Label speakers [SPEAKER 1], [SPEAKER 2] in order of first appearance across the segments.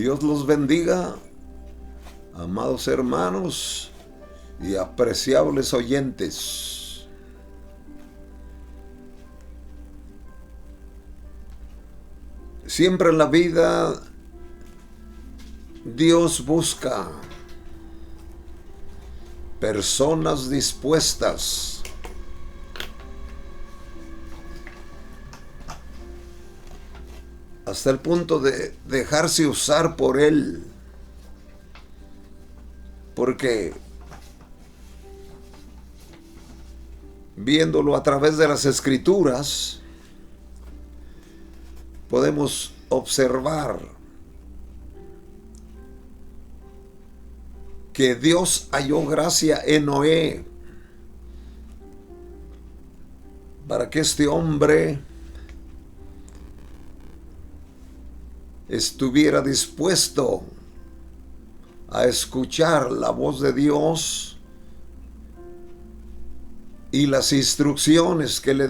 [SPEAKER 1] Dios los bendiga, amados hermanos y apreciables oyentes. Siempre en la vida Dios busca personas dispuestas hasta el punto de dejarse usar por Él, porque viéndolo a través de las Escrituras podemos observar que Dios halló gracia en Noé para que este hombre estuviera dispuesto a escuchar la voz de Dios y las instrucciones que le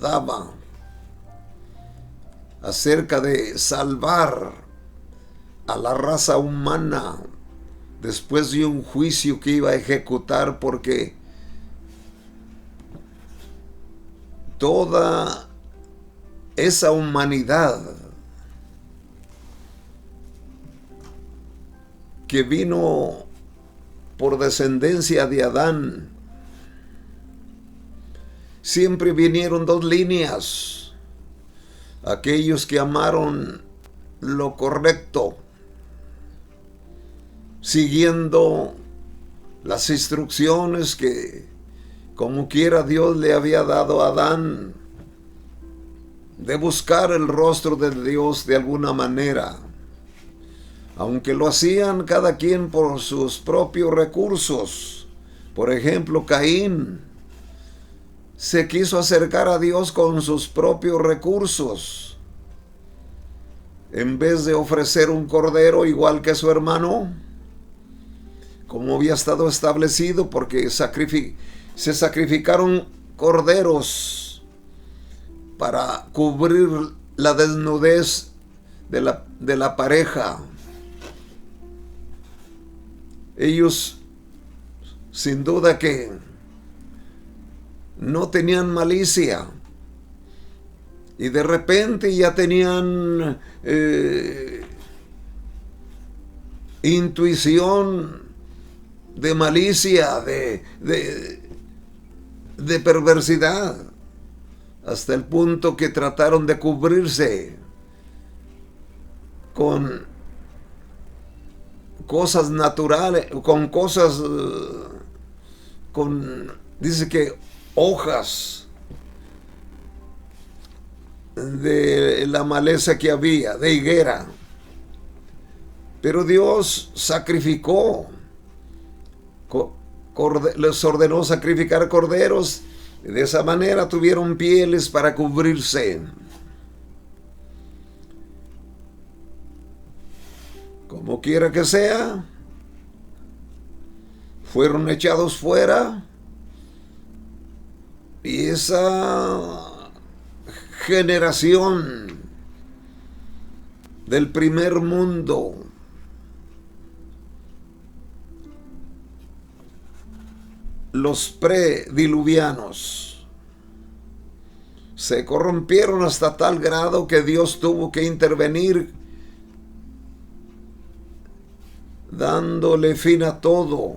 [SPEAKER 1] daba acerca de salvar a la raza humana después de un juicio que iba a ejecutar, porque toda esa humanidad que vino por descendencia de Adán, siempre vinieron dos líneas: aquellos que amaron lo correcto, siguiendo las instrucciones que como quiera Dios le había dado a Adán, de buscar el rostro de Dios de alguna manera, aunque lo hacían cada quien por sus propios recursos. Por ejemplo, Caín se quiso acercar a Dios con sus propios recursos, en vez de ofrecer un cordero igual que su hermano, como había estado establecido, porque se sacrificaron corderos para cubrir la desnudez de la pareja. Ellos, sin duda que no tenían malicia, y de repente ya tenían intuición de malicia, de perversidad, hasta el punto que trataron de cubrirse con cosas naturales, dice que hojas de la maleza que había, de higuera. Pero Dios sacrificó, les ordenó sacrificar corderos, y de esa manera tuvieron pieles para cubrirse. Como quiera que sea, fueron echados fuera, y esa generación del primer mundo los prediluvianos se corrompieron hasta tal grado que Dios tuvo que intervenir, dándole fin a todo,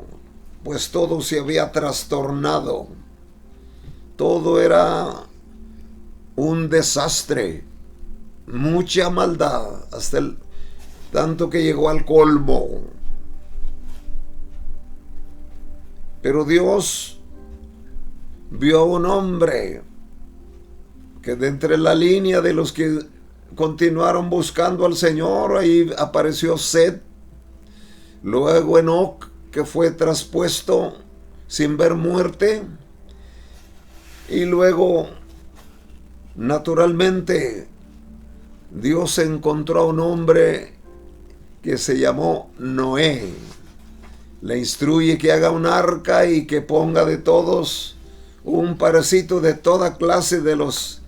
[SPEAKER 1] pues todo se había trastornado. Todo era un desastre, mucha maldad, hasta el tanto que llegó al colmo. Pero Dios vio a un hombre que de entre la línea de los que continuaron buscando al Señor, ahí apareció Set, luego Enoc, que fue traspuesto sin ver muerte, y luego, naturalmente, Dios encontró a un hombre que se llamó Noé. Le instruye que haga un arca y que ponga de todos un parásito de toda clase de los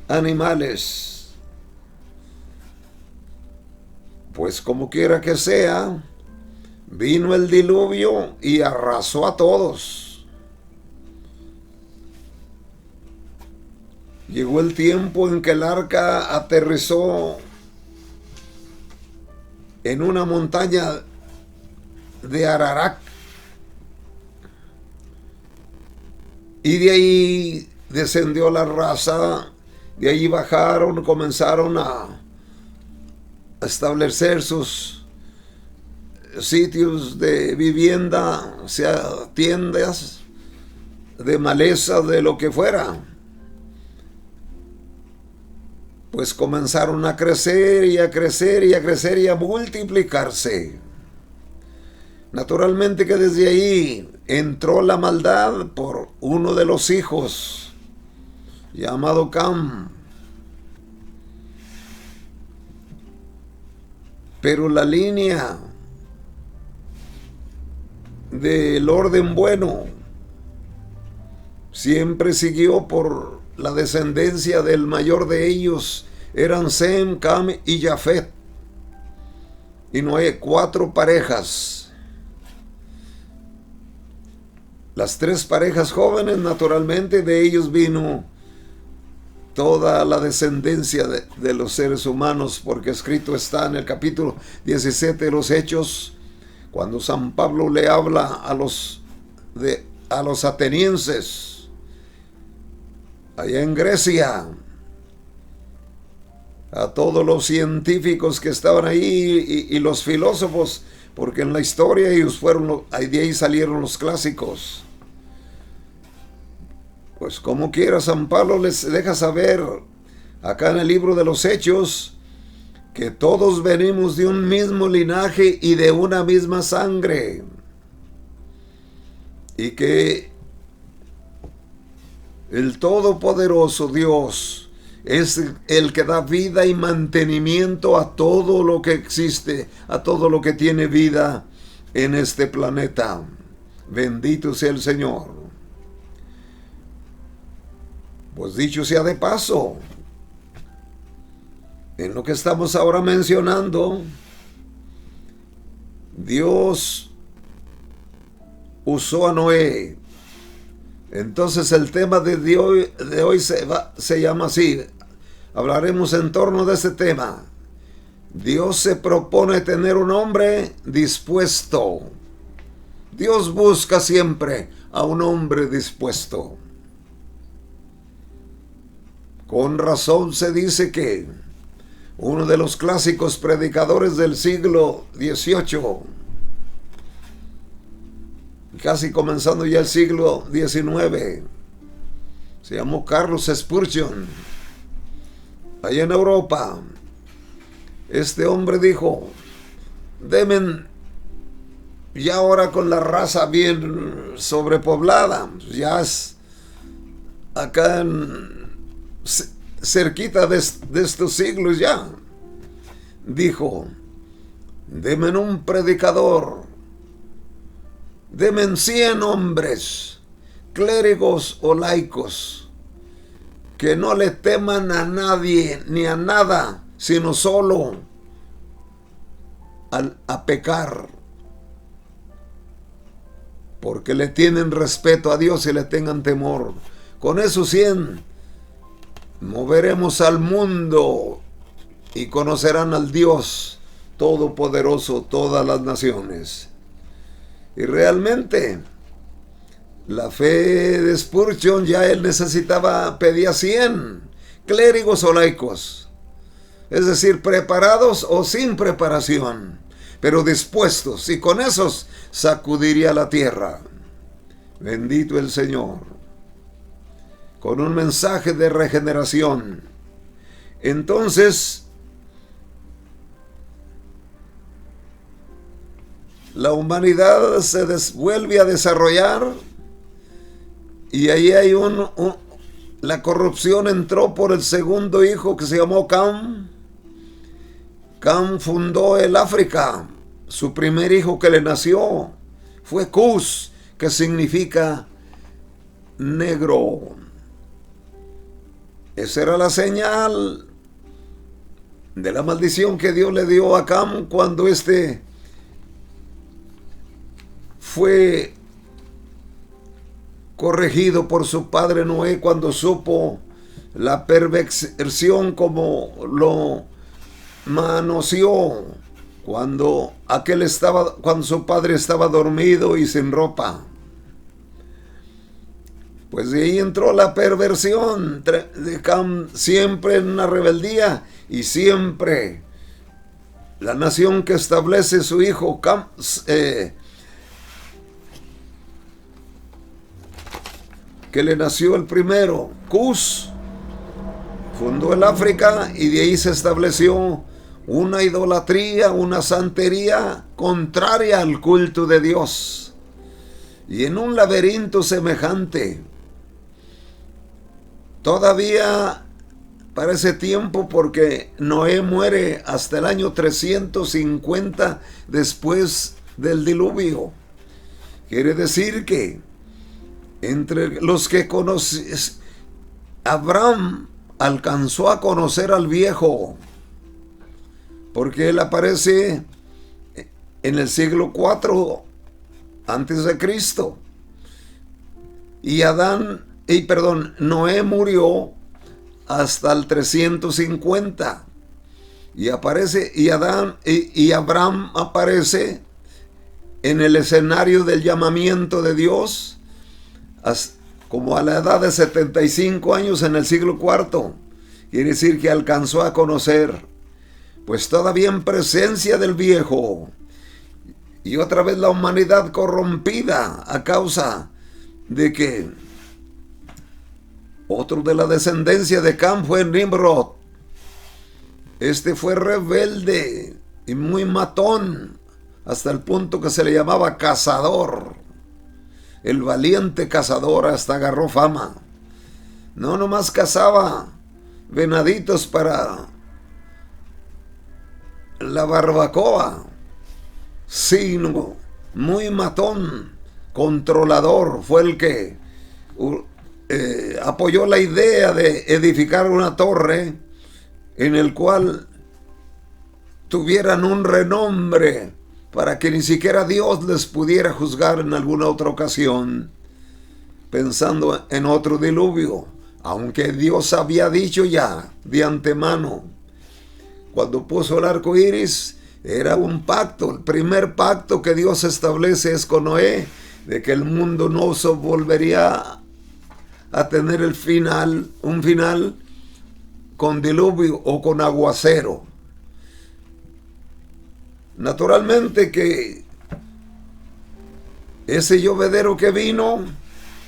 [SPEAKER 1] animales, Pues como quiera que sea, vino el diluvio y arrasó a todos. Llegó el tiempo en que el arca aterrizó en una montaña de Ararat. Y de ahí descendió la raza, de ahí bajaron, comenzaron a establecer sus sitios de vivienda, o sea, tiendas de maleza, de lo que fuera. Pues comenzaron a crecer y a crecer y a crecer y a multiplicarse. Naturalmente que desde ahí entró la maldad por uno de los hijos, llamado Cam. Pero la línea del orden bueno siempre siguió por la descendencia del mayor de ellos. Eran Sem, Cam y Jafet. Y Noé, 4 parejas. Las 3 parejas jóvenes, naturalmente, de ellos vino toda la descendencia de los seres humanos, porque escrito está en el capítulo 17 de los Hechos, cuando San Pablo le habla a los atenienses, allá en Grecia, a todos los científicos que estaban ahí y los filósofos, porque en la historia ellos fueron, de ahí salieron los clásicos. Pues como quiera, San Pablo les deja saber acá en el libro de los Hechos que todos venimos de un mismo linaje y de una misma sangre, y que el Todopoderoso Dios es el que da vida y mantenimiento a todo lo que existe, a todo lo que tiene vida en este planeta. Bendito sea el Señor. Pues dicho sea de paso, en lo que estamos ahora mencionando, Dios usó a Noé. Entonces el tema de hoy se llama así. Hablaremos en torno de este tema. Dios se propone tener un hombre dispuesto. Dios busca siempre a un hombre dispuesto. Con razón se dice que uno de los clásicos predicadores del siglo XVIII, casi comenzando ya el siglo XIX, se llamó Carlos Spurgeon, allá en Europa. Este hombre dijo: deben, ya ahora con la raza bien sobrepoblada, ya es acá cerquita de estos siglos ya, dijo: denme un predicador, denme 100 hombres, clérigos o laicos, que no le teman a nadie ni a nada, sino solo a pecar, porque le tienen respeto a Dios y le tengan temor. Con esos 100 moveremos al mundo y conocerán al Dios Todopoderoso, todas las naciones. Y realmente la fe de Spurgeon, ya él pedía 100 clérigos o laicos, es decir, preparados o sin preparación, pero dispuestos, y con esos sacudiría la tierra. Bendito el Señor. Con un mensaje de regeneración. Entonces, la humanidad se vuelve a desarrollar, y ahí hay la corrupción entró por el segundo hijo, que se llamó Cam. Cam fundó el África. Su primer hijo que le nació fue Cus, que significa negro. Esa era la señal de la maldición que Dios le dio a Cam cuando fue corregido por su padre Noé, cuando supo la perversión como lo manoseó, cuando su padre estaba dormido y sin ropa. Pues de ahí entró la perversión de Cam, siempre en una rebeldía, y siempre la nación que establece su hijo Cam, que le nació el primero, Cus, fundó el África, y de ahí se estableció una idolatría, una santería contraria al culto de Dios. Y en un laberinto semejante, todavía para ese tiempo, porque Noé muere hasta el año 350 después del diluvio. Quiere decir que entre los que Abraham alcanzó a conocer al viejo, porque él aparece en el siglo IV antes de Cristo. Y Noé murió hasta el 350. Y Abraham aparece en el escenario del llamamiento de Dios como a la edad de 75 años en el siglo IV. Quiere decir que alcanzó a conocer, pues todavía en presencia del viejo. Y otra vez la humanidad corrompida a causa de que otro de la descendencia de Cam fue Nimrod. Fue rebelde y muy matón, hasta el punto que se le llamaba cazador. El valiente cazador, hasta agarró fama. No nomás cazaba venaditos para la barbacoa, sino muy matón, controlador. Fue el que apoyó la idea de edificar una torre en el cual tuvieran un renombre para que ni siquiera Dios les pudiera juzgar en alguna otra ocasión, pensando en otro diluvio, aunque Dios había dicho ya de antemano. Cuando puso el arco iris, era un pacto. El primer pacto que Dios establece es con Noé, de que el mundo no se volvería a tener un final con diluvio o con aguacero. Naturalmente que ese llovedero que vino,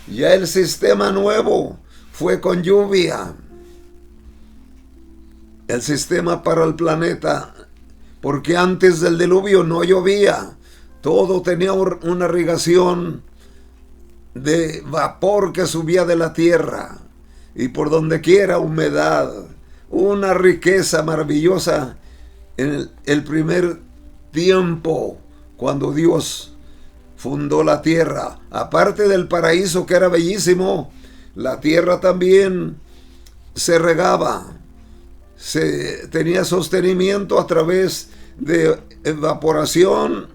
[SPEAKER 1] ya el sistema nuevo fue con lluvia. El sistema para el planeta, porque antes del diluvio no llovía. Todo tenía una irrigación de vapor que subía de la tierra, y por donde quiera humedad, una riqueza maravillosa en el primer tiempo, cuando Dios fundó la tierra. Aparte del paraíso, que era bellísimo, la tierra también se regaba, tenía sostenimiento a través de evaporación,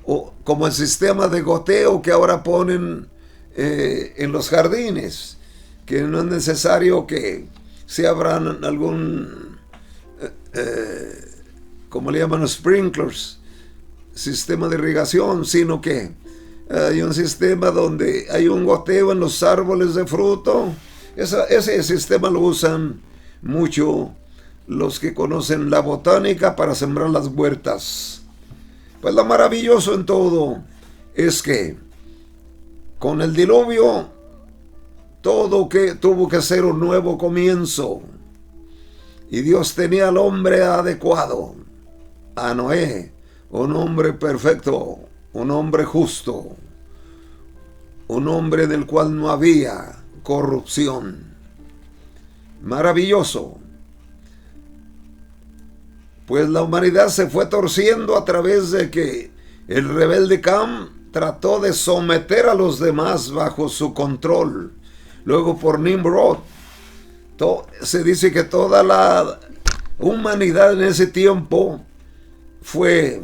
[SPEAKER 1] o como el sistema de goteo que ahora ponen en los jardines, que no es necesario que se abran algún como le llaman, sprinklers, sistema de irrigación, sino que hay un sistema donde hay un goteo en los árboles de fruto. Ese sistema lo usan mucho los que conocen la botánica para sembrar las huertas. Pues lo maravilloso en todo es que con el diluvio todo tuvo que ser un nuevo comienzo, y Dios tenía al hombre adecuado, a Noé, un hombre perfecto, un hombre justo, un hombre del cual no había corrupción. Maravilloso. Pues la humanidad se fue torciendo a través de que el rebelde Cam trató de someter a los demás bajo su control. Luego por Nimrod, se dice que toda la humanidad en ese tiempo fue,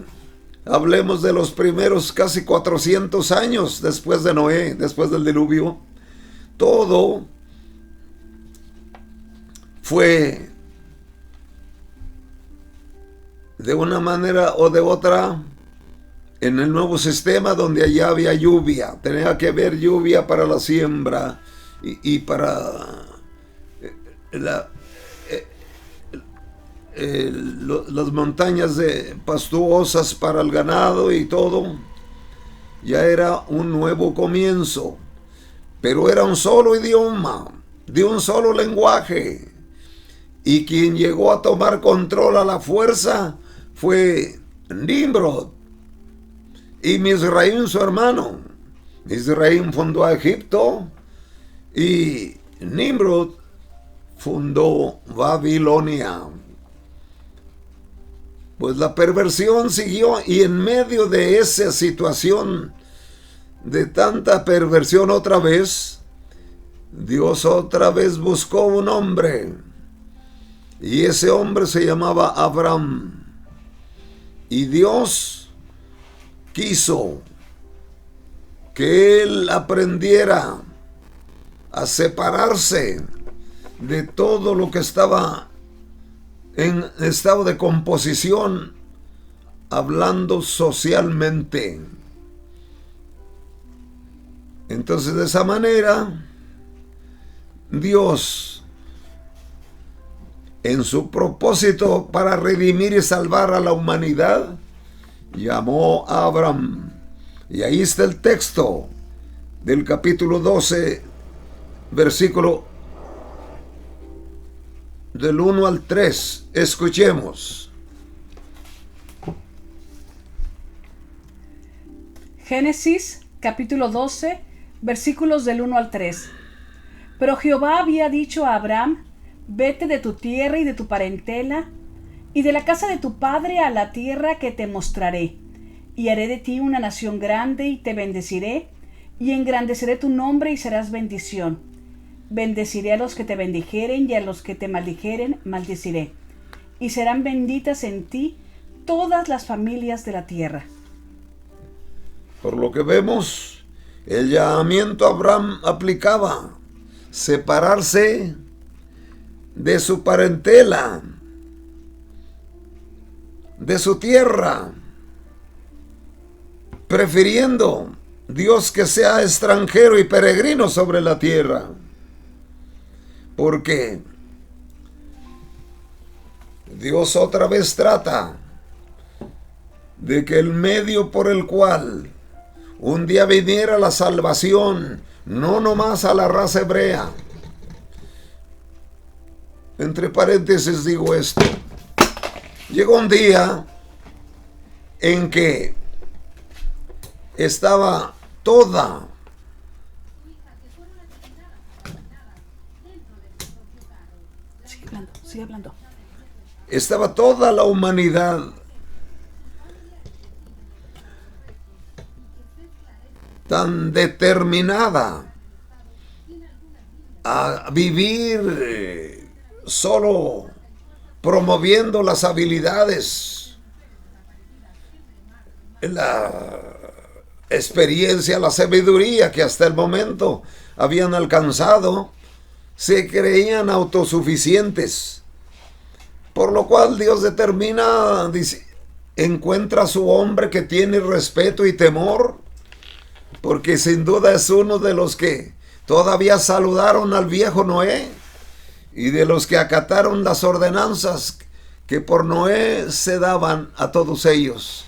[SPEAKER 1] hablemos de los primeros casi 400 años después de Noé, después del diluvio. Todo fue de una manera o de otra en el nuevo sistema, donde allá había lluvia. Tenía que haber lluvia para la siembra y para las montañas pastuosas para el ganado y todo. Ya era un nuevo comienzo, pero era un solo idioma, de un solo lenguaje, y quien llegó a tomar control a la fuerza fue Nimrod y Misraim, su hermano. Misraim fundó a Egipto y Nimrod fundó Babilonia. Pues la perversión siguió, y en medio de esa situación de tanta perversión, otra vez Dios otra vez buscó un hombre, y ese hombre se llamaba Abraham. Y Dios quiso que él aprendiera a separarse de todo lo que estaba en estado de composición, hablando socialmente. Entonces, de esa manera, Dios, en su propósito para redimir y salvar a la humanidad, llamó a Abraham. Y ahí está el texto del capítulo 12, versículo del 1 al 3. Escuchemos.
[SPEAKER 2] Génesis, capítulo 12, versículos del 1 al 3. Pero Jehová había dicho a Abraham: vete de tu tierra y de tu parentela, y de la casa de tu padre a la tierra que te mostraré, y haré de ti una nación grande, y te bendeciré, y engrandeceré tu nombre, y serás bendición. Bendeciré a los que te bendijeren, y a los que te maldijeren, maldeciré. Y serán benditas en ti todas las familias de la tierra.
[SPEAKER 1] Por lo que vemos, el llamamiento a Abraham aplicaba separarse de su parentela, de su tierra, prefiriendo Dios que sea extranjero y peregrino sobre la tierra. Porque Dios otra vez trata de que el medio por el cual un día viniera la salvación, no nomás a la raza hebrea. Entre paréntesis digo esto. Llegó un día en que estaba toda
[SPEAKER 2] Sigue hablando.
[SPEAKER 1] Estaba toda la humanidad tan determinada a vivir solo promoviendo las habilidades, la experiencia, la sabiduría que hasta el momento habían alcanzado. Se creían autosuficientes, por lo cual Dios determina, dice, encuentra a su hombre que tiene respeto y temor, porque sin duda es uno de los que todavía saludaron al viejo Noé y de los que acataron las ordenanzas que por Noé se daban a todos ellos.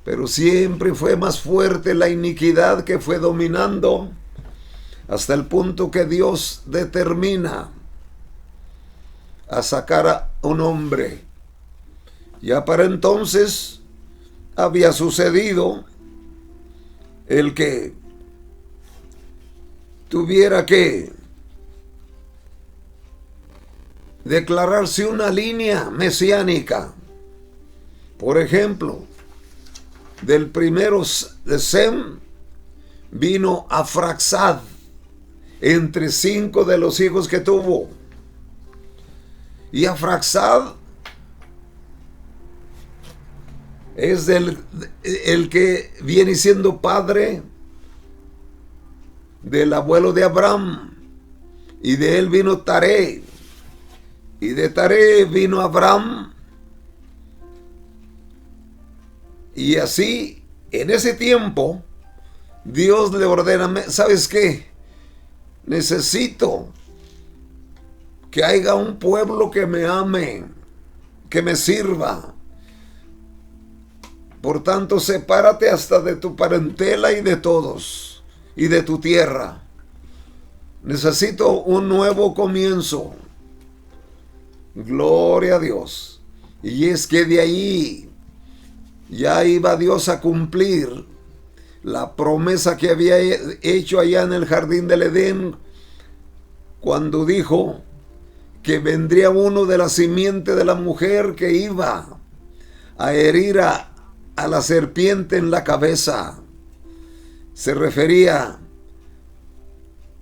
[SPEAKER 1] Pero siempre fue más fuerte la iniquidad que fue dominando, hasta el punto que Dios determina a sacar a un hombre. Ya para entonces había sucedido el que tuviera que declararse una línea mesiánica. Por ejemplo, del primero de Sem vino Afraxad, entre 5 de los hijos que tuvo. Y Afraxad es el que viene siendo padre del abuelo de Abraham, y de él vino Taré, y de Taré vino Abraham, y así en ese tiempo Dios le ordena, ¿sabes qué? Necesito que haya un pueblo que me ame, que me sirva. Por tanto, sepárate hasta de tu parentela y de todos, y de tu tierra. Necesito un nuevo comienzo. Gloria a Dios. Y es que de ahí ya iba Dios a cumplir la promesa que había hecho allá en el jardín del Edén, cuando dijo que vendría uno de la simiente de la mujer que iba a herir a la serpiente en la cabeza. Se refería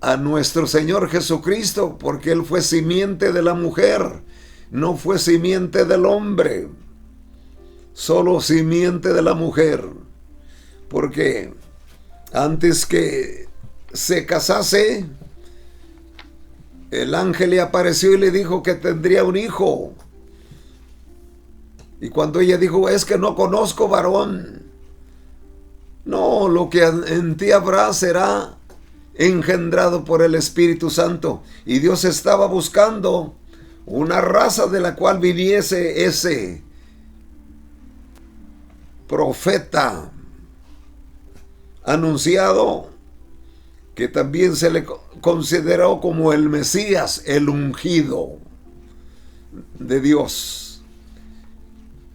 [SPEAKER 1] a nuestro Señor Jesucristo, porque Él fue simiente de la mujer, no fue simiente del hombre, solo simiente de la mujer, porque antes que se casase, el ángel le apareció y le dijo que tendría un hijo. Y cuando ella dijo, es que no conozco varón, no, lo que en ti habrá será engendrado por el Espíritu Santo. Y Dios estaba buscando una raza de la cual viniese ese profeta anunciado, que también se le consideró como el Mesías, el ungido de Dios.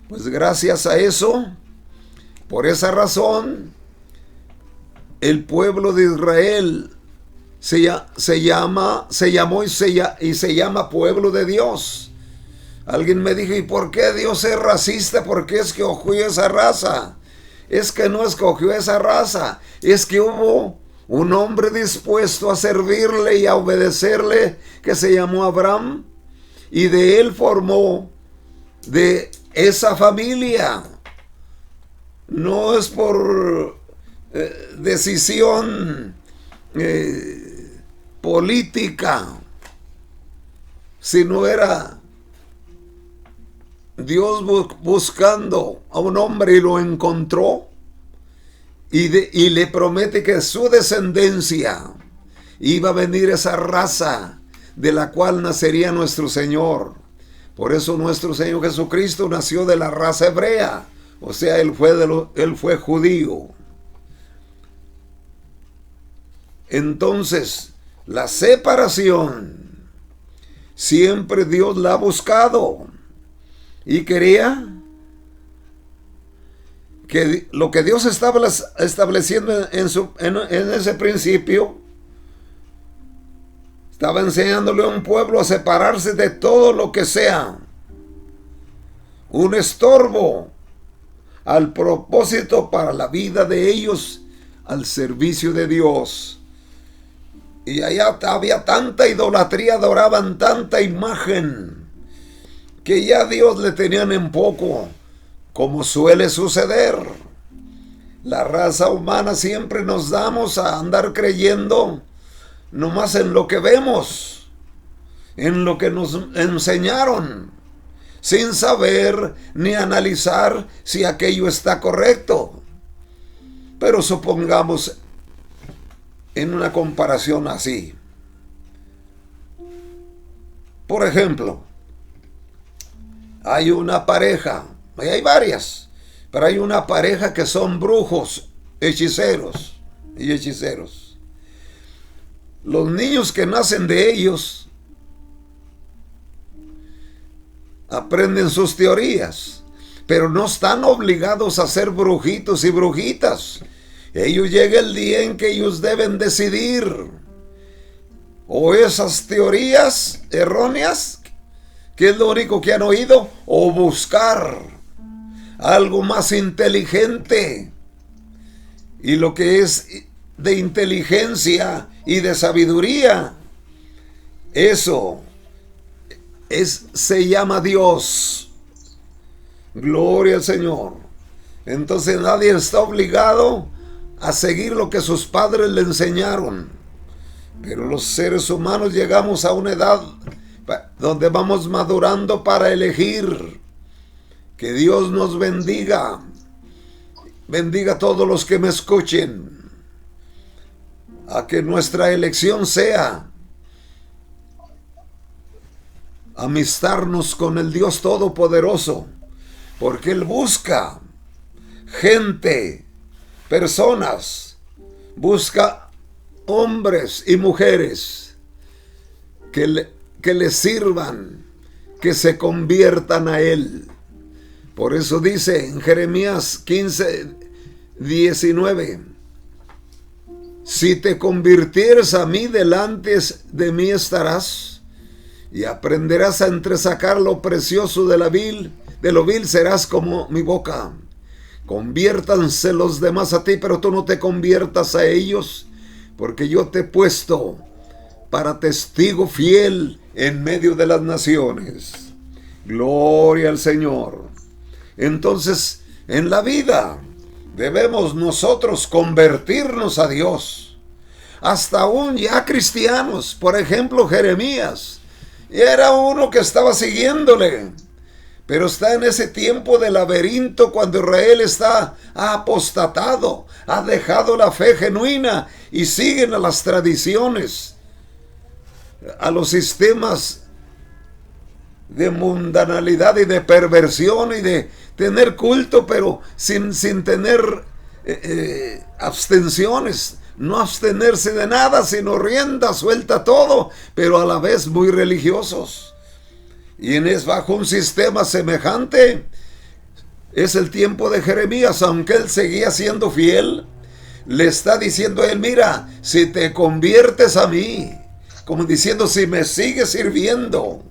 [SPEAKER 1] Pues gracias a eso, por esa razón, el pueblo de Israel se llamó y se llama pueblo de Dios. Alguien me dijo, ¿y por qué Dios es racista? ¿Por qué escogió esa raza? Es que no escogió esa raza, es que hubo un hombre dispuesto a servirle y a obedecerle, que se llamó Abraham, y de él formó de esa familia. No es por decisión política, sino era Dios buscando a un hombre y lo encontró, y le promete que su descendencia iba a venir esa raza de la cual nacería nuestro Señor. Por eso nuestro Señor Jesucristo nació de la raza hebrea, o sea, él fue judío. Entonces, la separación siempre Dios la ha buscado, y quería que lo que Dios estaba estableciendo en ese principio, estaba enseñándole a un pueblo a separarse de todo lo que sea un estorbo al propósito para la vida de ellos, al servicio de Dios. Y allá había tanta idolatría, adoraban tanta imagen, que ya a Dios le tenían en poco, como suele suceder. La raza humana siempre nos damos a andar creyendo nomás en lo que vemos, en lo que nos enseñaron, sin saber ni analizar si aquello está correcto. Pero supongamos en una comparación así. Por ejemplo, hay una pareja, y hay varias, pero hay una pareja que son brujos, hechiceros y hechiceros. Los niños que nacen de ellos aprenden sus teorías, pero no están obligados a ser brujitos y brujitas. Ellos llega el día en que ellos deben decidir o esas teorías erróneas, que es lo único que han oído, o buscar algo más inteligente. Y lo que es de inteligencia y de sabiduría, eso se llama Dios. Gloria al Señor. Entonces nadie está obligado a seguir lo que sus padres le enseñaron. Pero los seres humanos llegamos a una edad donde vamos madurando para elegir. Que Dios nos bendiga. Bendiga a todos los que me escuchen. A que nuestra elección sea amistarnos con el Dios Todopoderoso. Porque Él busca gente, personas, busca hombres y mujeres que le sirvan, que se conviertan a Él. Por eso dice en Jeremías 15, 19, si te convirtieres a mí, delante de mí estarás, y aprenderás a entresacar lo precioso de lo vil serás como mi boca. Conviértanse los demás a ti, pero tú no te conviertas a ellos, porque yo te he puesto para testigo fiel en medio de las naciones. Gloria al Señor. Entonces, en la vida debemos nosotros convertirnos a Dios. Hasta aún ya cristianos, por ejemplo Jeremías, era uno que estaba siguiéndole. Pero está en ese tiempo de laberinto cuando Israel ha apostatado, ha dejado la fe genuina y siguen a las tradiciones, a los sistemas de mundanalidad y de perversión y de tener culto, pero sin tener abstenciones, no abstenerse de nada, sino rienda suelta todo, pero a la vez muy religiosos. Y bajo un sistema semejante es el tiempo de Jeremías, aunque él seguía siendo fiel, le está diciendo a él, mira, si te conviertes a mí, como diciendo, si me sigues sirviendo,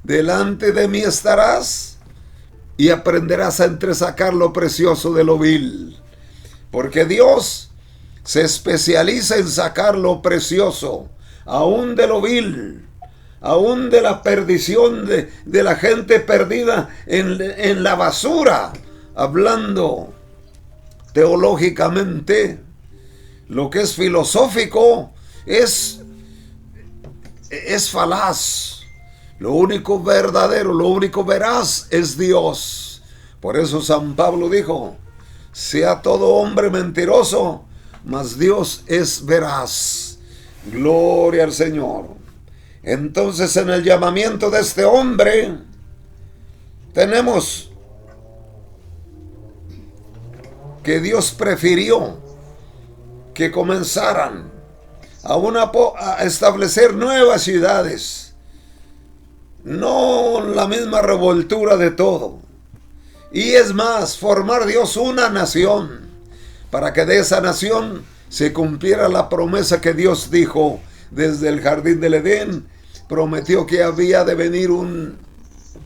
[SPEAKER 1] delante de mí estarás y aprenderás a entresacar lo precioso de lo vil. Porque Dios se especializa en sacar lo precioso, aún de lo vil, aún de la perdición de la gente perdida en la basura, hablando teológicamente. Lo que es filosófico es falaz. Lo único verdadero, lo único veraz es Dios. Por eso San Pablo dijo, sea todo hombre mentiroso, mas Dios es veraz. Gloria al Señor. Entonces, en el llamamiento de este hombre, tenemos que Dios prefirió que comenzaran a establecer nuevas ciudades, no la misma revoltura de todo. Y es más, formar Dios una nación, para que de esa nación se cumpliera la promesa que Dios dijo desde el jardín del Edén. Prometió que había de venir un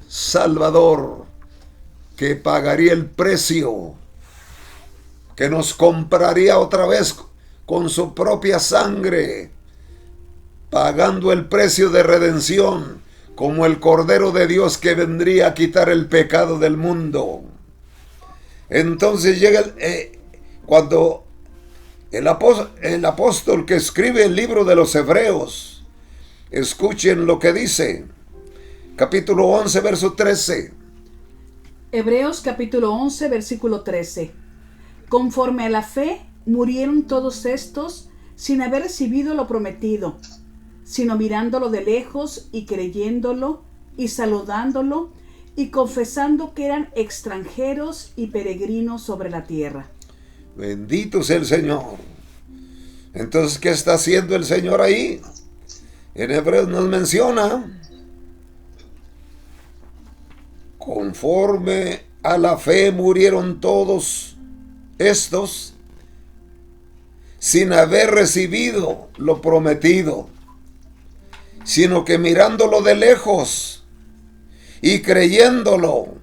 [SPEAKER 1] Salvador que pagaría el precio, que nos compraría otra vez con su propia sangre, pagando el precio de redención, como el Cordero de Dios que vendría a quitar el pecado del mundo. Entonces llega cuando el apóstol que escribe el libro de los Hebreos, escuchen lo que dice, capítulo 11, verso 13.
[SPEAKER 2] Hebreos capítulo 11, versículo 13. Conforme a la fe, murieron todos estos sin haber recibido lo prometido, sino mirándolo de lejos y creyéndolo y saludándolo y confesando que eran extranjeros y peregrinos sobre la tierra.
[SPEAKER 1] Bendito sea el Señor. Entonces, ¿qué está haciendo el Señor ahí? En Hebreos nos menciona, conforme a la fe murieron todos estos sin haber recibido lo prometido, sino que mirándolo de lejos y creyéndolo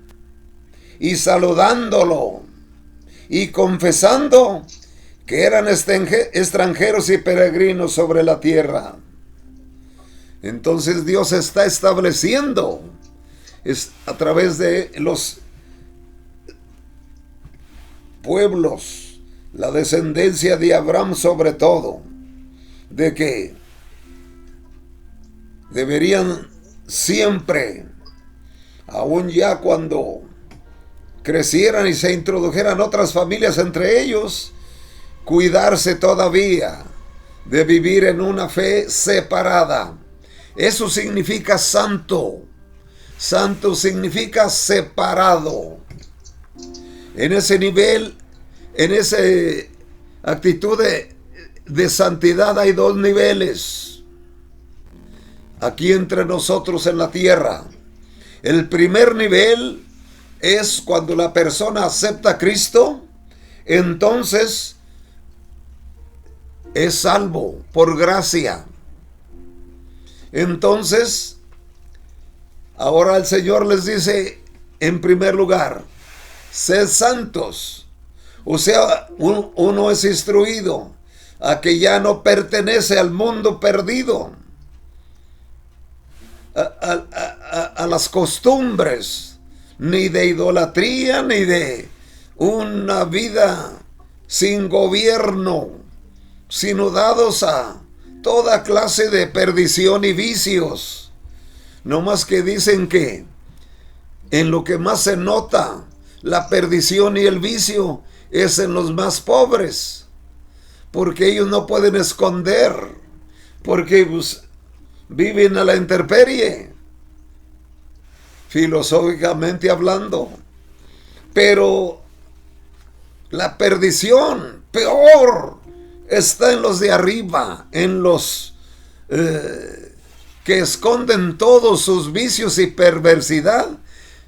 [SPEAKER 1] y saludándolo y confesando que eran extranjeros y peregrinos sobre la tierra. Entonces Dios está estableciendo a través de los pueblos, la descendencia de Abraham sobre todo, de que deberían siempre, aun ya cuando crecieran y se introdujeran otras familias entre ellos, cuidarse todavía de vivir en una fe separada. Eso significa santo. Santo significa separado. En ese nivel, en esa actitud de santidad hay dos niveles aquí entre nosotros en la tierra. El primer nivel es cuando la persona acepta a Cristo, entonces es salvo por gracia. Entonces, ahora el Señor les dice, en primer lugar, sed santos. O sea, uno es instruido a que ya no pertenece al mundo perdido, a las costumbres, ni de idolatría, ni de una vida sin gobierno, sino dados a toda clase de perdición y vicios. No más que dicen que en lo que más se nota la perdición y el vicio es en los más pobres, porque ellos no pueden esconder, porque pues, viven a la intemperie, filosóficamente hablando. Pero la perdición peor está en los de arriba, en los que esconden todos sus vicios y perversidad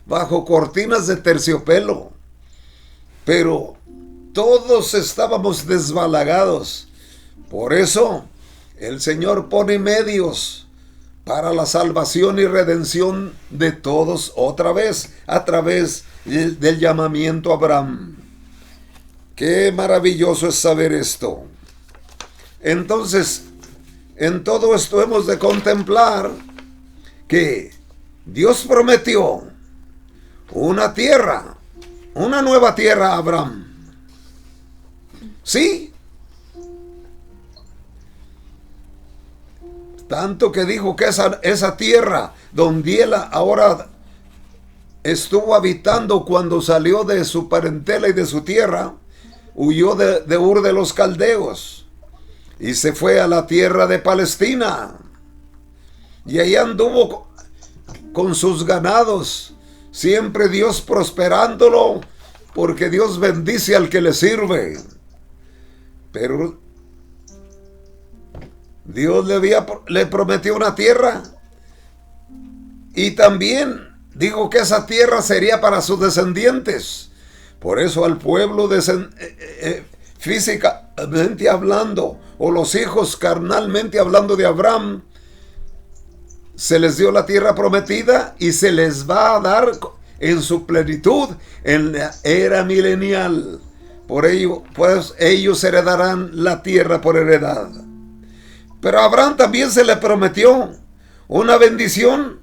[SPEAKER 1] bajo cortinas de terciopelo. Pero todos estábamos desbalagados. Por eso el Señor pone medios para la salvación y redención de todos otra vez, a través del llamamiento a Abraham. Qué maravilloso es saber esto. Entonces, en todo esto hemos de contemplar que Dios prometió una tierra, una nueva tierra a Abraham. Sí. Tanto que dijo que esa tierra donde él ahora estuvo habitando cuando salió de su parentela y de su tierra, huyó de Ur de los Caldeos y se fue a la tierra de Palestina. Y ahí anduvo con sus ganados, siempre Dios prosperándolo, porque Dios bendice al que le sirve. Pero Dios le prometió una tierra y también dijo que esa tierra sería para sus descendientes. Por eso al pueblo físicamente hablando, o los hijos carnalmente hablando de Abraham, se les dio la tierra prometida y se les va a dar en su plenitud en la era milenial. Por ello, pues ellos heredarán la tierra por heredad. Pero a Abraham también se le prometió una bendición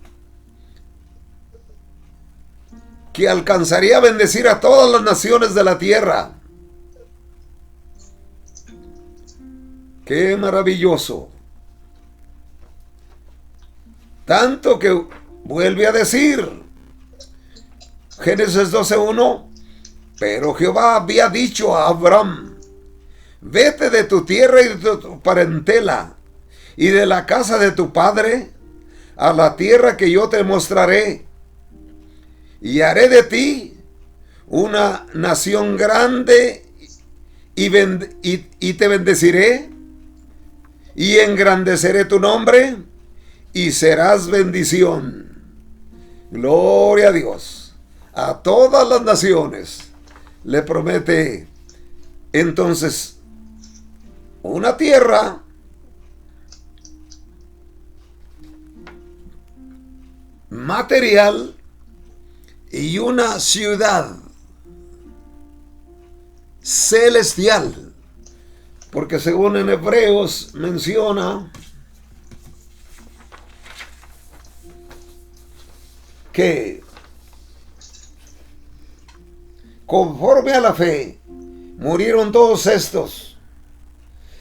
[SPEAKER 1] que alcanzaría a bendecir a todas las naciones de la tierra. ¡Qué maravilloso! Tanto que vuelve a decir, Génesis 12:1, pero Jehová había dicho a Abraham, vete de tu tierra y de tu parentela, y de la casa de tu padre, a la tierra que yo te mostraré, y haré de ti una nación grande, y te bendeciré, y engrandeceré tu nombre, y serás bendición. Gloria a Dios. A todas las naciones le promete entonces una tierra material y una ciudad celestial, porque según en Hebreos menciona que conforme a la fe murieron todos estos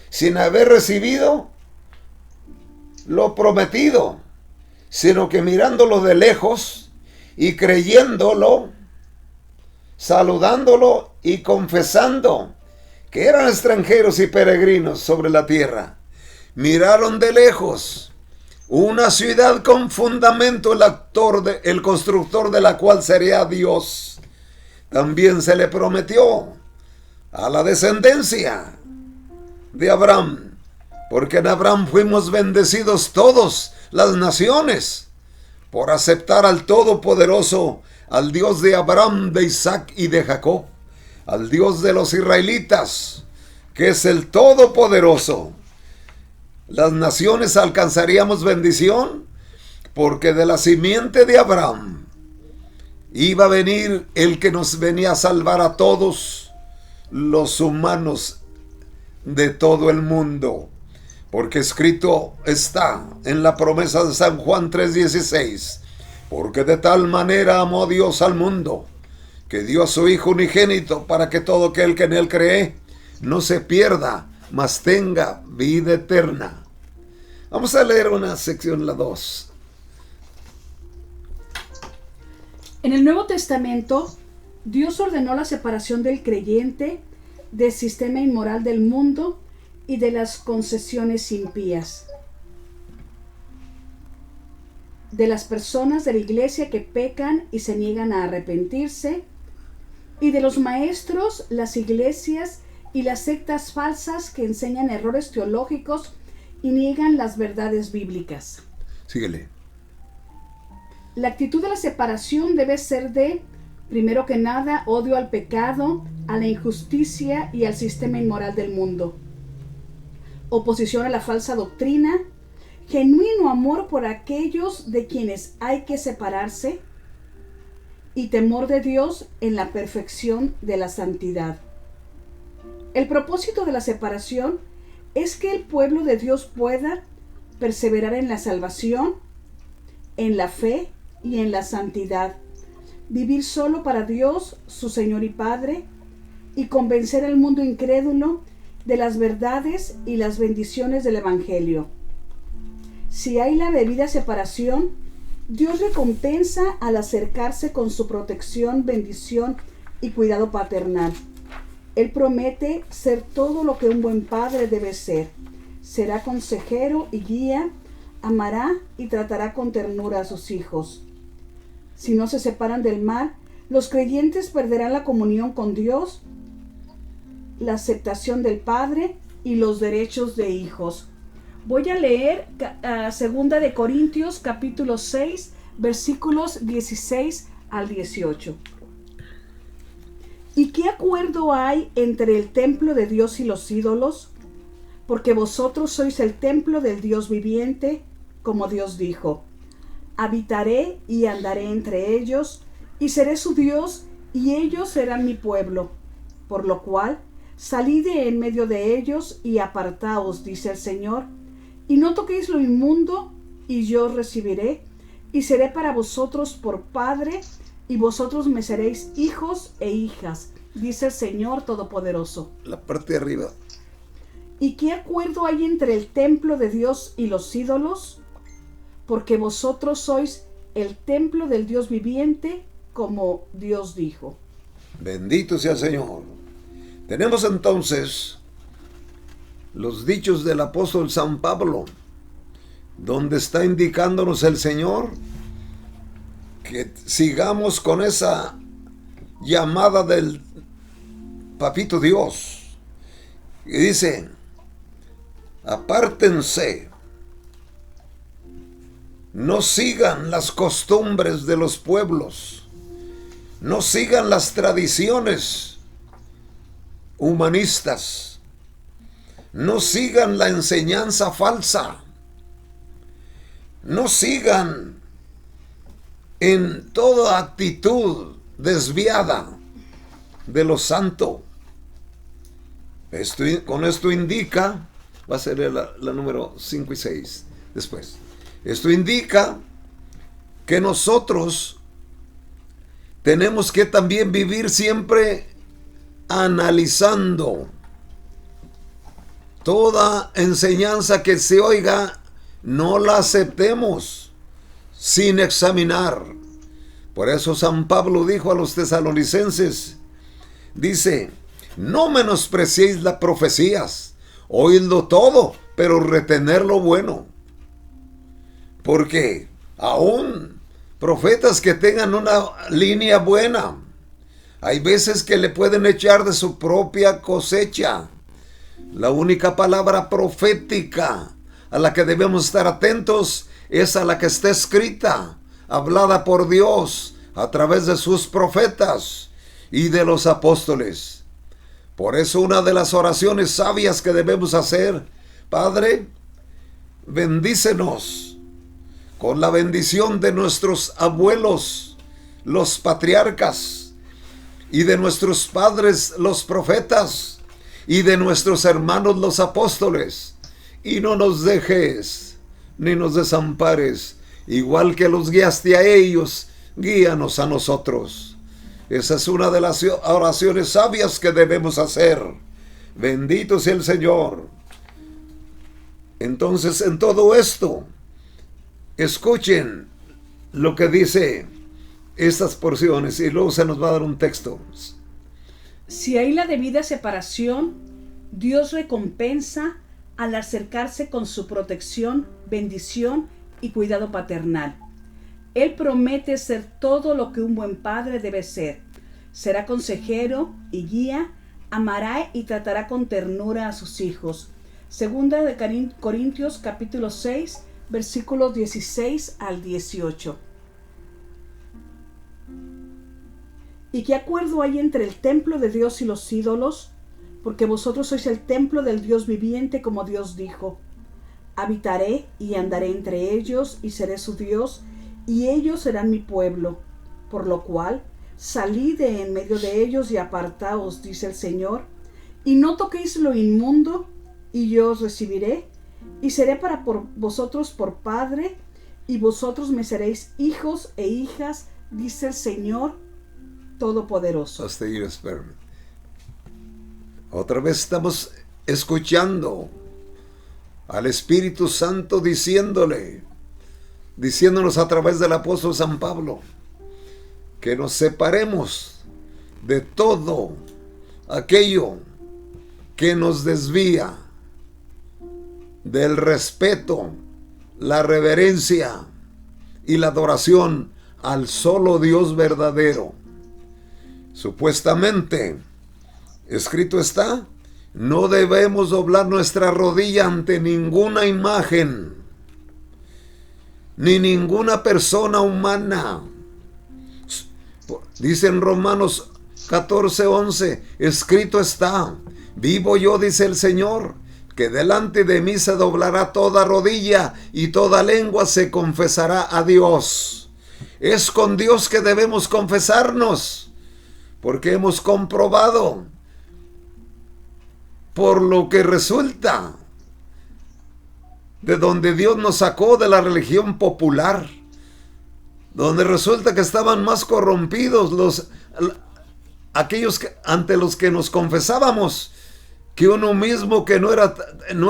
[SPEAKER 1] sin haber recibido lo prometido, sino que mirándolo de lejos y creyéndolo, saludándolo y confesando que eran extranjeros y peregrinos sobre la tierra, miraron de lejos una ciudad con fundamento, el constructor de la cual sería Dios. También se le prometió a la descendencia de Abraham, porque en Abraham fuimos bendecidos todos las naciones, por aceptar al Todopoderoso, al Dios de Abraham, de Isaac y de Jacob, al Dios de los israelitas, que es el Todopoderoso. Las naciones alcanzaríamos bendición, porque de la simiente de Abraham iba a venir el que nos venía a salvar a todos los humanos de todo el mundo. Porque escrito está en la promesa de San Juan 3:16, porque de tal manera amó Dios al mundo, que dio a su Hijo unigénito, para que todo aquel que en él cree no se pierda, mas tenga vida eterna. Vamos a leer una sección, la 2.
[SPEAKER 2] En el Nuevo Testamento, Dios ordenó la separación del creyente del sistema inmoral del mundo y de las concesiones impías, de las personas de la iglesia que pecan y se niegan a arrepentirse, y de los maestros, las iglesias y las sectas falsas que enseñan errores teológicos y niegan las verdades bíblicas.
[SPEAKER 1] Síguele.
[SPEAKER 2] La actitud de la separación debe ser de, primero que nada, odio al pecado, a la injusticia y al sistema inmoral del mundo, oposición a la falsa doctrina, genuino amor por aquellos de quienes hay que separarse y temor de Dios en la perfección de la santidad. El propósito de la separación es que el pueblo de Dios pueda perseverar en la salvación, en la fe y en la santidad, vivir solo para Dios, su Señor y Padre, y convencer al mundo incrédulo de las verdades y las bendiciones del Evangelio. Si hay la debida separación, Dios recompensa al acercarse con su protección, bendición y cuidado paternal. Él promete ser todo lo que un buen padre debe ser. Será consejero y guía, amará y tratará con ternura a sus hijos. Si no se separan del mal, los creyentes perderán la comunión con Dios, la aceptación del Padre y los derechos de hijos. Voy a leer 2 de Corintios capítulo 6, versículos 16 al 18. ¿Y qué acuerdo hay entre el templo de Dios y los ídolos? Porque vosotros sois el templo del Dios viviente, como Dios dijo: habitaré y andaré entre ellos, y seré su Dios, y ellos serán mi pueblo. Por lo cual, salid de en medio de ellos y apartaos, dice el Señor, y no toquéis lo inmundo, y yo os recibiré, y seré para vosotros por Padre, y vosotros me seréis hijos e hijas, dice el Señor Todopoderoso.
[SPEAKER 1] La parte de arriba.
[SPEAKER 2] ¿Y qué acuerdo hay entre el templo de Dios y los ídolos? Porque vosotros sois el templo del Dios viviente, como Dios dijo.
[SPEAKER 1] Bendito sea el Señor. Tenemos entonces los dichos del apóstol San Pablo, donde está indicándonos el Señor que sigamos con esa llamada del Papito Dios. Y dice: apártense, no sigan las costumbres de los pueblos, no sigan las tradiciones humanistas, no sigan la enseñanza falsa, no sigan en toda actitud desviada de lo santo. Con esto indica, va a ser la número 5 y 6 después. Esto indica que nosotros tenemos que también vivir siempre analizando. Toda enseñanza que se oiga, no la aceptemos sin examinar. Por eso San Pablo dijo a los tesalonicenses, dice, no menospreciéis las profecías, oídlo todo, pero retener lo bueno. Porque aún profetas que tengan una línea buena, hay veces que le pueden echar de su propia cosecha. La única palabra profética a la que debemos estar atentos es a la que está escrita, hablada por Dios a través de sus profetas y de los apóstoles. Por eso una de las oraciones sabias que debemos hacer, Padre, bendícenos con la bendición de nuestros abuelos, los patriarcas, y de nuestros padres, los profetas, y de nuestros hermanos, los apóstoles, y no nos dejes ni nos desampares, igual que los guiaste a ellos, guíanos a nosotros. Esa es una de las oraciones sabias que debemos hacer. Bendito sea el Señor. Entonces, en todo esto, escuchen lo que dice estas porciones y luego se nos va a dar un texto.
[SPEAKER 2] Si hay la debida separación, Dios recompensa al acercarse con su protección, bendición y cuidado paternal. Él promete ser todo lo que un buen padre debe ser. Será consejero y guía, amará y tratará con ternura a sus hijos. Segunda de Corintios capítulo 6, versículos 16 al 18. ¿Y qué acuerdo hay entre el templo de Dios y los ídolos? Porque vosotros sois el templo del Dios viviente, como Dios dijo. Habitaré y andaré entre ellos y seré su Dios, y ellos serán mi pueblo. Por lo cual, salid de en medio de ellos y apartaos, dice el Señor, y no toquéis lo inmundo, y yo os recibiré, y seré para vosotros por padre, y vosotros me seréis hijos e hijas, dice el Señor Todopoderoso.
[SPEAKER 1] Hasta ahí, espérame. Otra vez estamos escuchando al Espíritu Santo diciéndonos a través del apóstol San Pablo, que nos separemos de todo aquello que nos desvía del respeto, la reverencia y la adoración al solo Dios verdadero. Supuestamente, escrito está, no debemos doblar nuestra rodilla ante ninguna imagen, ni ninguna persona humana. Dice en Romanos 14:11, escrito está, vivo yo, dice el Señor, que delante de mí se doblará toda rodilla y toda lengua se confesará a Dios. Es con Dios que debemos confesarnos, porque hemos comprobado por lo que resulta de donde Dios nos sacó de la religión popular, donde resulta que estaban más corrompidos aquellos ante los que nos confesábamos que uno mismo, que no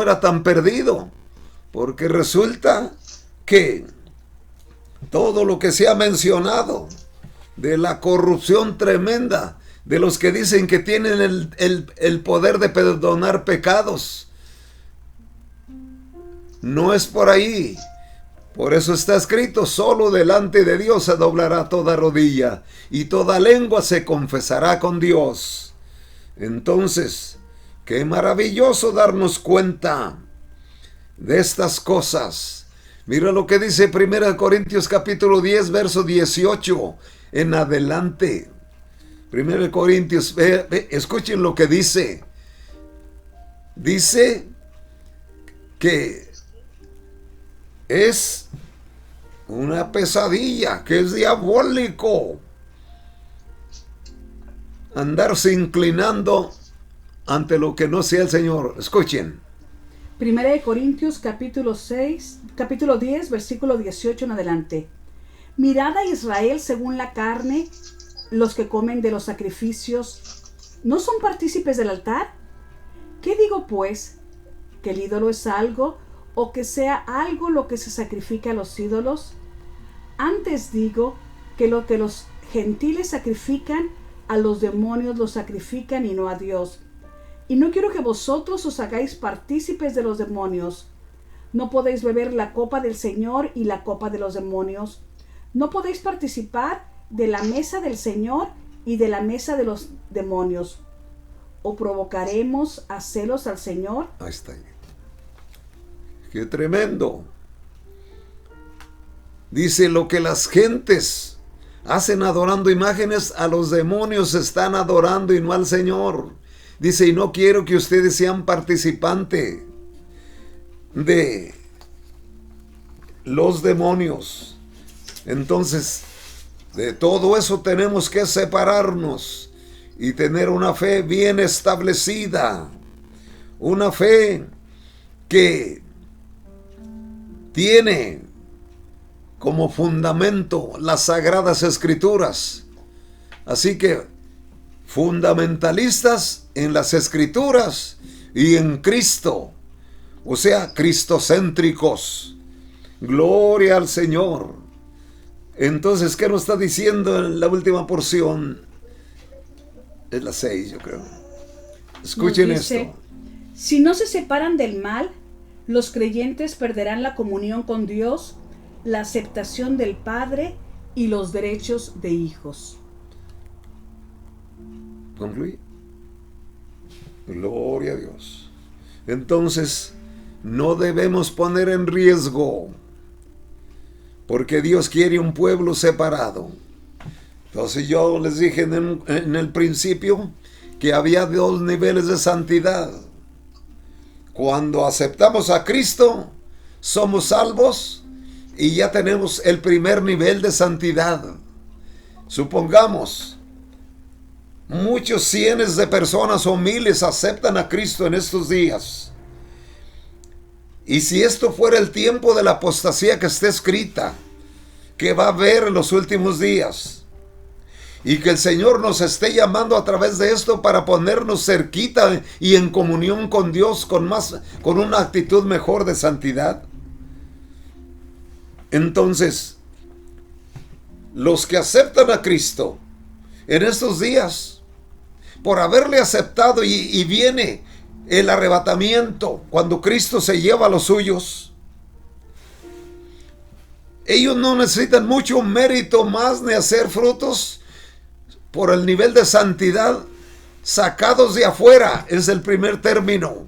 [SPEAKER 1] era tan perdido, porque resulta que todo lo que se ha mencionado de la corrupción tremenda de los que dicen que tienen el poder de perdonar pecados, no es por ahí. Por eso está escrito, solo delante de Dios se doblará toda rodilla y toda lengua se confesará con Dios. Entonces, qué maravilloso darnos cuenta de estas cosas. Mira lo que dice 1 Corintios capítulo 10, verso 18 en adelante. 1 Corintios, escuchen lo que dice. Dice que es una pesadilla, que es diabólico andarse inclinando ante lo que no sea el Señor. Escuchen.
[SPEAKER 2] 1 Corintios capítulo 10, versículo 18 en adelante. Mirad a Israel según la carne, los que comen de los sacrificios ¿no son partícipes del altar? ¿Qué digo pues? ¿Que el ídolo es algo o que sea algo lo que se sacrifica a los ídolos? Antes digo que lo que los gentiles sacrifican, a los demonios los sacrifican y no a Dios. Y no quiero que vosotros os hagáis partícipes de los demonios. No podéis beber la copa del Señor y la copa de los demonios. No podéis participar de la mesa del Señor y de la mesa de los demonios. ¿O provocaremos a celos al Señor?
[SPEAKER 1] Ahí está. ¡Qué tremendo! Dice, lo que las gentes hacen adorando imágenes, a los demonios están adorando y no al Señor. Dice, y no quiero que ustedes sean participantes de los demonios. Entonces, de todo eso tenemos que separarnos y tener una fe bien establecida. Una fe que tiene como fundamento las Sagradas Escrituras. Así que fundamentalistas en las Escrituras y en Cristo, o sea, cristocéntricos. Gloria al Señor. Entonces, ¿qué nos está diciendo en la última porción? Es la 6, yo creo. Escuchen esto.
[SPEAKER 2] Si no se separan del mal, los creyentes perderán la comunión con Dios, la aceptación del Padre y los derechos de hijos.
[SPEAKER 1] ¿Concluí? Gloria a Dios. Entonces, no debemos poner en riesgo, porque Dios quiere un pueblo separado. Entonces yo les dije en el principio que había 2 niveles de santidad. Cuando aceptamos a Cristo, somos salvos y ya tenemos el primer nivel de santidad. Supongamos, muchos cientos de personas o miles aceptan a Cristo en estos días. Y si esto fuera el tiempo de la apostasía que está escrita, que va a haber en los últimos días, y que el Señor nos esté llamando a través de esto para ponernos cerquita y en comunión con Dios con una actitud mejor de santidad. Entonces, los que aceptan a Cristo en estos días, por haberle aceptado y viene el arrebatamiento, cuando Cristo se lleva a los suyos, ellos no necesitan mucho mérito más ni hacer frutos por el nivel de santidad sacados de afuera. Es el primer término.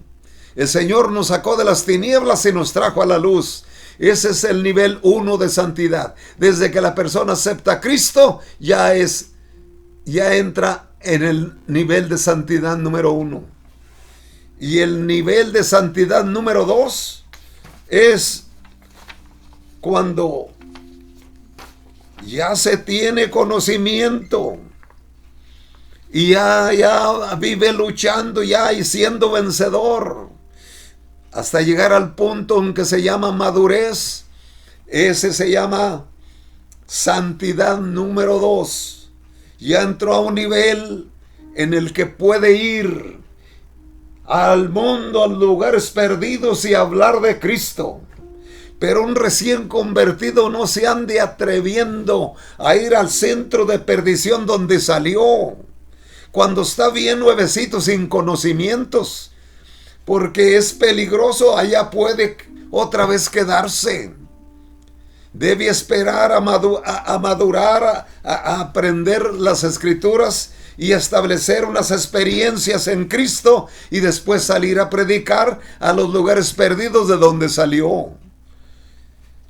[SPEAKER 1] El Señor nos sacó de las tinieblas y nos trajo a la luz. Ese es el nivel 1 de santidad. Desde que la persona acepta a Cristo, ya entra en el nivel de santidad número 1. Y el nivel de santidad número 2 es cuando ya se tiene conocimiento y ya vive luchando ya y siendo vencedor hasta llegar al punto en que se llama madurez. Ese se llama santidad número 2. Ya entró a un nivel en el que puede ir al mundo, a lugares perdidos y hablar de Cristo. Pero un recién convertido no se ande atreviendo a ir al centro de perdición donde salió, cuando está bien nuevecito, sin conocimientos, porque es peligroso, allá puede otra vez quedarse. Debe esperar a madurar, a aprender las Escrituras y establecer unas experiencias en Cristo y después salir a predicar a los lugares perdidos de donde salió.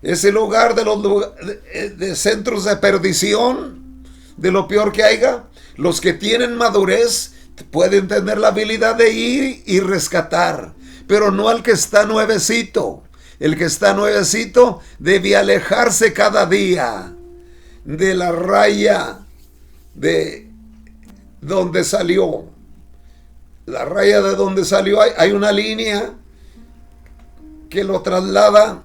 [SPEAKER 1] Ese lugar de centros de perdición, de lo peor que haya, los que tienen madurez pueden tener la habilidad de ir y rescatar, pero no al que está nuevecito. El que está nuevecito debe alejarse cada día de la raya de donde salió. La raya de donde salió, hay una línea que lo traslada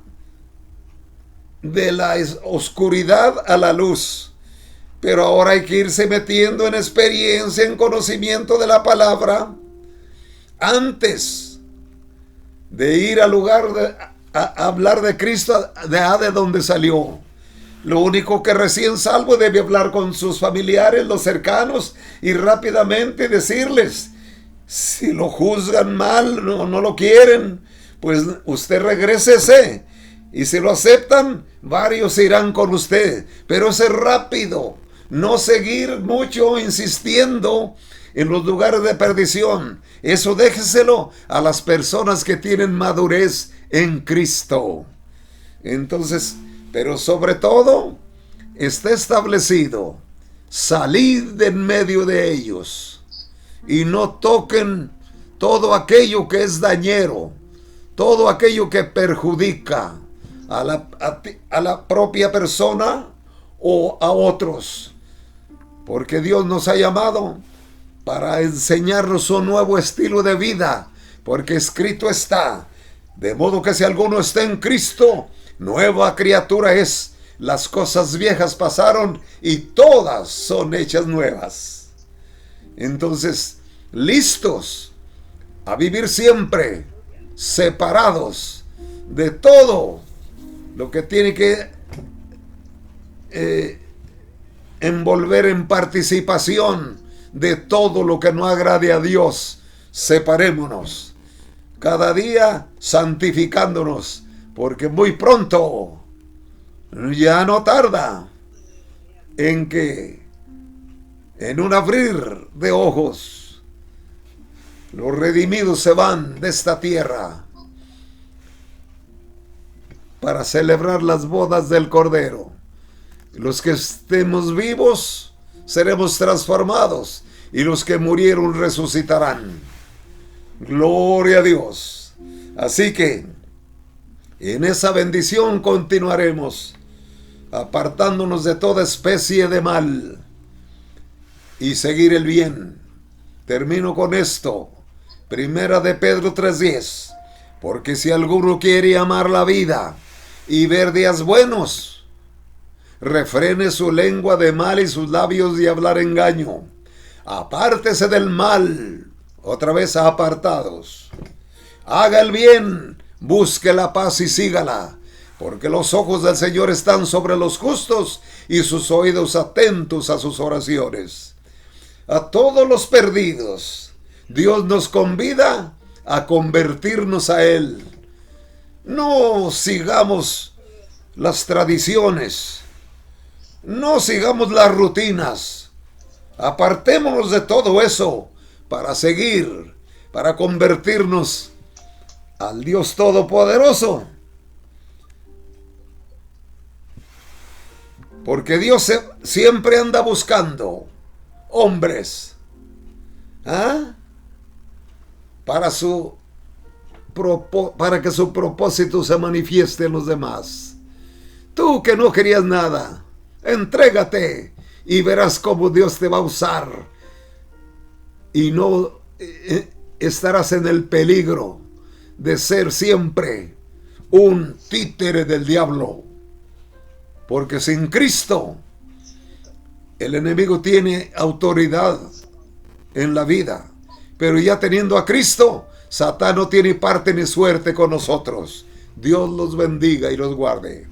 [SPEAKER 1] de la oscuridad a la luz. Pero ahora hay que irse metiendo en experiencia, en conocimiento de la palabra, antes de ir al lugar a hablar de Cristo, de donde salió. Lo único que recién salvo debe hablar con sus familiares, los cercanos, y rápidamente decirles, si lo juzgan mal, no lo quieren, pues usted regrésese. Y si lo aceptan, varios irán con usted. Pero ser rápido, no seguir mucho insistiendo en los lugares de perdición. Eso déjeselo a las personas que tienen madurez en Cristo. Entonces, pero sobre todo, está establecido, salid de en medio de ellos y no toquen todo aquello que es dañero, todo aquello que perjudica a la propia persona o a otros, porque Dios nos ha llamado para enseñarnos un nuevo estilo de vida, porque escrito está, de modo que si alguno está en Cristo, nueva criatura es, las cosas viejas pasaron y todas son hechas nuevas. Entonces, listos a vivir siempre separados de todo lo que tiene que envolver en participación de todo lo que no agrade a Dios. Separémonos cada día santificándonos, porque muy pronto, ya no tarda, en que en un abrir de ojos los redimidos se van de esta tierra para celebrar las bodas del Cordero. Los que estemos vivos seremos transformados y los que murieron resucitarán. Gloria a Dios. Así que en esa bendición continuaremos, apartándonos de toda especie de mal y seguir el bien. Termino con esto. Primera de Pedro 3:10. Porque si alguno quiere amar la vida y ver días buenos, refrene su lengua de mal y sus labios de hablar engaño. Apártese del mal, otra vez apartados. Haga el bien, busque la paz y sígala, porque los ojos del Señor están sobre los justos y sus oídos atentos a sus oraciones. A todos los perdidos, Dios nos convida a convertirnos a Él. No sigamos las tradiciones, no sigamos las rutinas. Apartémonos de todo eso para seguir, para convertirnos al Dios Todopoderoso. Porque Dios siempre anda buscando hombres, para que su propósito se manifieste en los demás. Tú que no querías nada, entrégate y verás cómo Dios te va a usar y no estarás en el peligro de ser siempre un títere del diablo, porque sin Cristo el enemigo tiene autoridad en la vida, pero ya teniendo a Cristo, Satán no tiene parte ni suerte con nosotros. Dios los bendiga y los guarde.